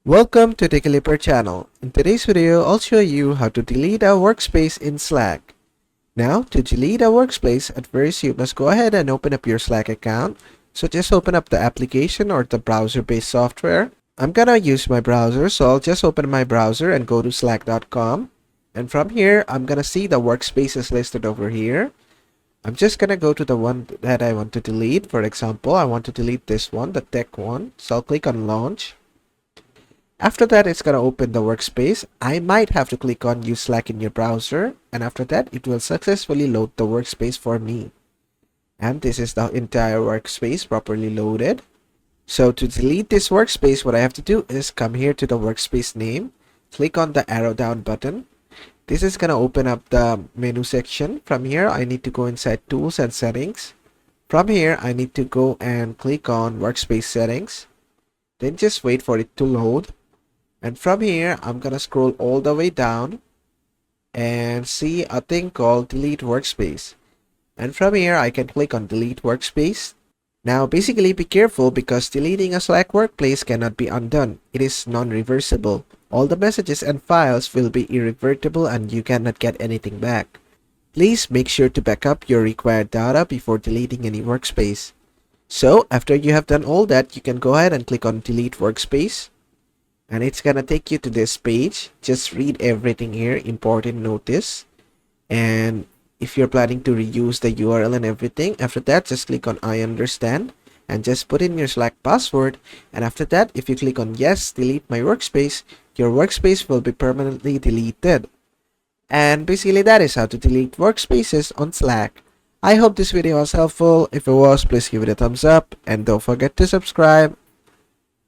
Welcome to the Clipper channel. In today's video, I'll show you how to delete a workspace in Slack. Now, to delete a workspace, at first you must go ahead and open up your Slack account. So just open up the application or the browser-based software. I'm gonna use my browser, so I'll just open my browser and go to slack.com. And from here, I'm gonna see the workspaces listed over here. I'm just gonna go to the one that I want to delete. For example, I want to delete this one, the tech one. So I'll click on launch. After that, it's going to open the workspace. I might have to click on use Slack in your browser. And after that, it will successfully load the workspace for me. And this is the entire workspace properly loaded. So to delete this workspace, what I have to do is come here to the workspace name. Click on the arrow down button. This is going to open up the menu section. From here, I need to go inside tools and settings. From here, I need to go and click on workspace settings. Then just wait for it to load. And from here, I'm gonna scroll all the way down and see a thing called delete workspace. And from here, I can click on delete workspace. Now, basically be careful because deleting a Slack workplace cannot be undone. It is non-reversible. All the messages and files will be irreversible and you cannot get anything back. Please make sure to back up your required data before deleting any workspace. So, after you have done all that, you can go ahead and click on delete workspace. And it's gonna take you to this page. Just read everything here, important notice. And if you're planning to reuse the URL and everything, after that, just click on I understand and just put in your Slack password. And after that, if you click on yes, delete my workspace, your workspace will be permanently deleted. And basically that is how to delete workspaces on Slack. I hope this video was helpful. If it was, please give it a thumbs up and don't forget to subscribe.